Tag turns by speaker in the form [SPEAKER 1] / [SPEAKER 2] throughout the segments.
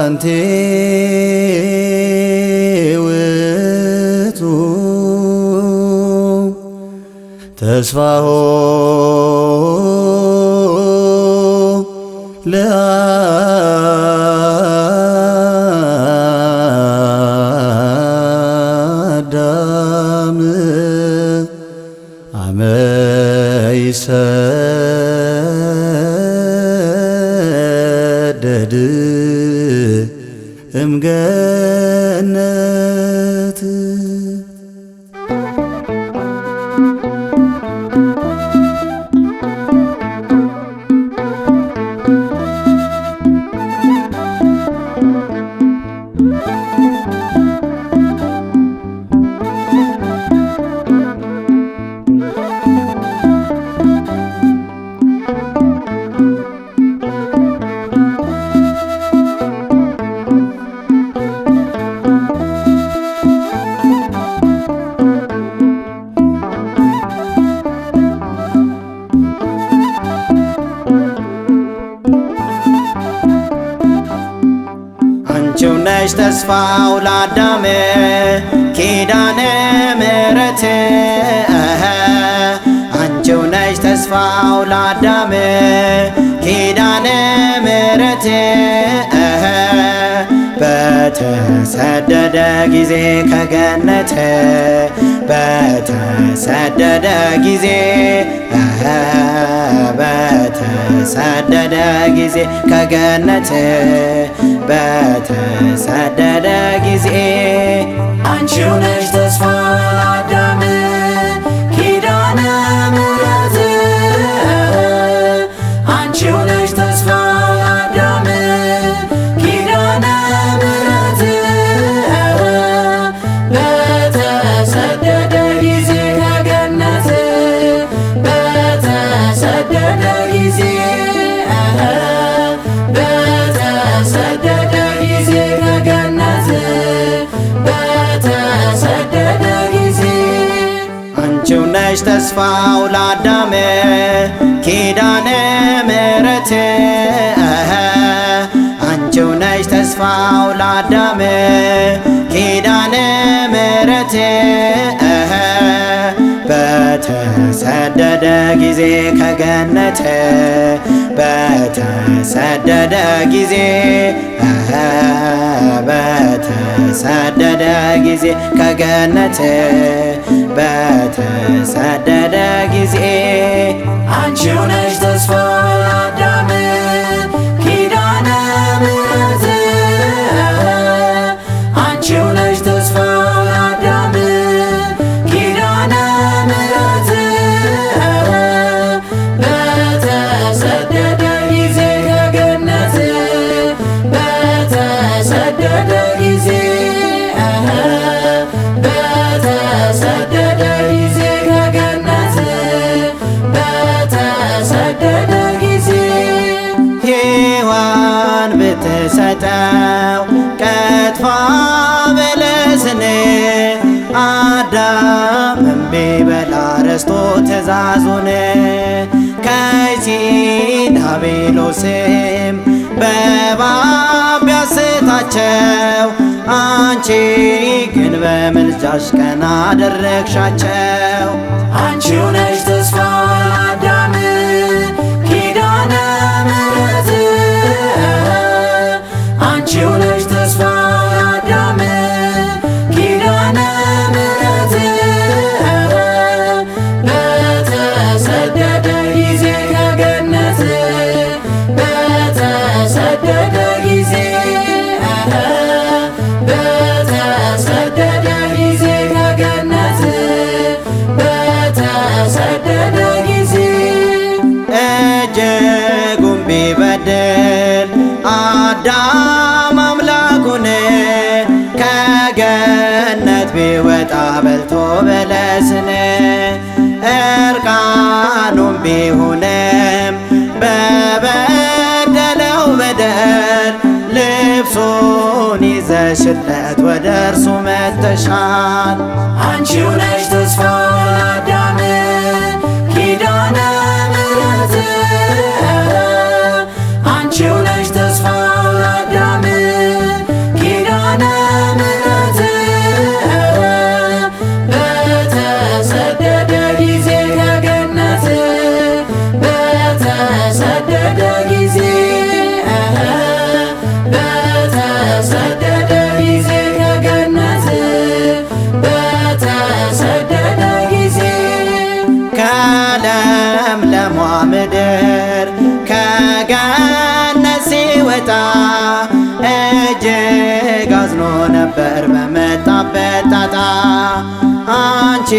[SPEAKER 1] አንቲ ውእቱ ተስፋሁ ለአዳም አመ ይሰደድ እምገነት። አንቺው ነሽ ተስፋው ለአዳም ኪዳነ ምሕረት አንቺው ነሽ ተስፋው ለአዳም ኪዳነ ምሕረት በተሰደደ ጊዜ ከገነት በተሰደደ ጊዜ በተሰደደ ጊዜ ከገነት በተሰደደ ጊዜ
[SPEAKER 2] አንቺው ነሽ ተስፋ ለአዳም ኪዳነ ምሕረት አንቺው ነሽ ተስፋ ለአዳም ኪዳነ ምሕረት በተሰደደ ጊዜ ከገነት በተሰደደ ጊዜ በተሰደደ ጊዜ ከገነት በተሰደደ ጊዜ
[SPEAKER 1] አንቺው ነሽ ተስፋው ለአዳም ኪዳነ ምሕረት አንቺው ነሽ ተስፋው ለአዳም ኪዳነ ምሕረት በተሰደደ ጊዜ ከገነት በተሰደደ ጊዜ በተሰደደ ጊዜ ከገነት በተሰደደ ጊዜ
[SPEAKER 2] አንቺው ነሽ ተስፋ ለአዳም ኪዳነ ምሕረት አንቺው ነሽ ተስፋ ለአዳም ኪዳነ ምሕረት በተሰደደ ጊዜ ከገነት በተሰደደ ጊዜ በተሰደደ ጊዜ ከገነት በተሰደደ ጊዜ
[SPEAKER 1] ሔዋን ብትሰጠው ቀጥፋ በለስን አዳም እምቢ በላ ረስቶ ትእዛዙን ከይሲ ዲያብሎስም በእባብ ቢያስታቸው አንቺ ግን በምልጃሽ ቀና አደረግሻቸው።
[SPEAKER 2] አንቺው ነሽ ተስፋ ለአዳም ኪዳነ ምሕረት አንቺው ነሽ ተስፋ ለአዳም ኪዳነ ምሕረት በተሰደደ ጊዜ ከገነት በተሰደደ ጊዜ በተሰደደ ጊዜ ከገነት በተሰደደ ጊዜ
[SPEAKER 1] እጅጉን ቢበድል አዳም አምላኩን ከገነት ቢወጣ በልቶ በለስን እርቃኑን ቢሆንም በበደለው በደል ልብሱን ይዘሽለት ወደ እርሱ መጥተሻል።
[SPEAKER 2] አንቺው ነሽ ተስፋ ለአዳም ኪዳነ ምሕረት
[SPEAKER 1] ለምለሟ ምድር ከገነት ሲወጣ እጅግ አዝኖ ነበር በመጣበት ጣጣ። አንቺ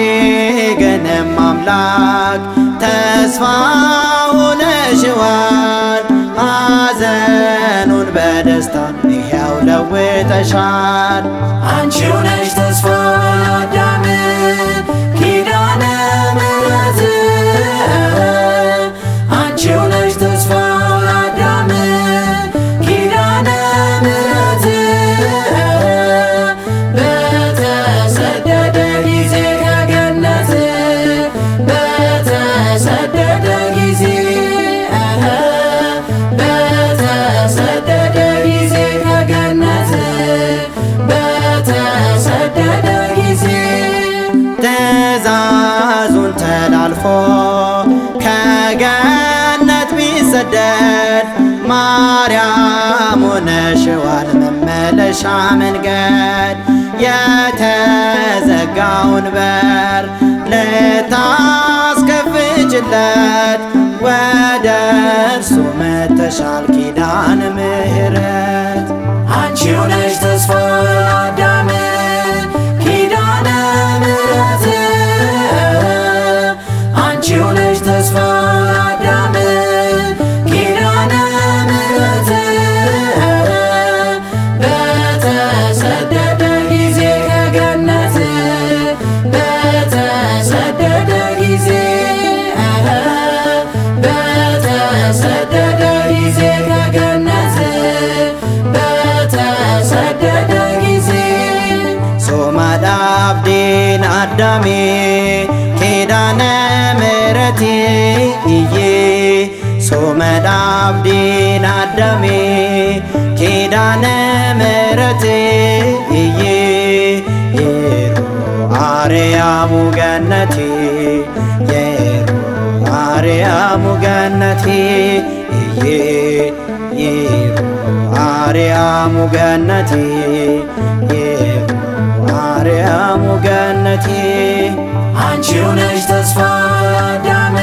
[SPEAKER 1] ግንም አምላክ ተስፋ ሆነሽዋል። ሐዘኑን በደስታ ይኸው ለውጠሻል።
[SPEAKER 2] አንቺው ነሽ ተስፋ ለአዳም ኪዳነ ምሕረት አንቺው ነሽ ተስፋ ለአዳም ኪዳነ ምሕረት በተሰደደ ጊዜ ከገነት በተሰደደ ጊዜ በተሰደደ ጊዜ ከገነት በተሰደደ ጊዜ
[SPEAKER 1] ትእዛዙን ተላልፎ ከገነት ቢሰደድ ማርያም ሆነሽዋል መመለሻ መንገድ። የተዘጋውን በር ልታስከፍችለት ወደ እርሱ መተሻል ኪዳነ ምሕረት።
[SPEAKER 2] አንቺው ነሽ ተስፋ ለአዳም ኪዳነ ምሕረት አንቺው ነሽ ተስፋ ለአዳም ኪዳነ ምሕረት በተሰደደ ጊዜ ከገነት በተሰደደ ጊዜ በተሰደደ ጊዜ ከገነት በተሰደደ ጊዜ
[SPEAKER 1] ሶማዳብዲን አዳሜ ኪዳነ ምሕረት እዬ ሶመዳብዲን አዳሜ ኪዳነ ምሕረት እዬ የሮ አርያሙ ገነቴ የሮ አርያሙ ገነቴ እዬ የሮ አርያሙ ገነቴ የሮ አርያሙ ገነቴ
[SPEAKER 2] አንቺው ነሽ ተስፋ ለአዳም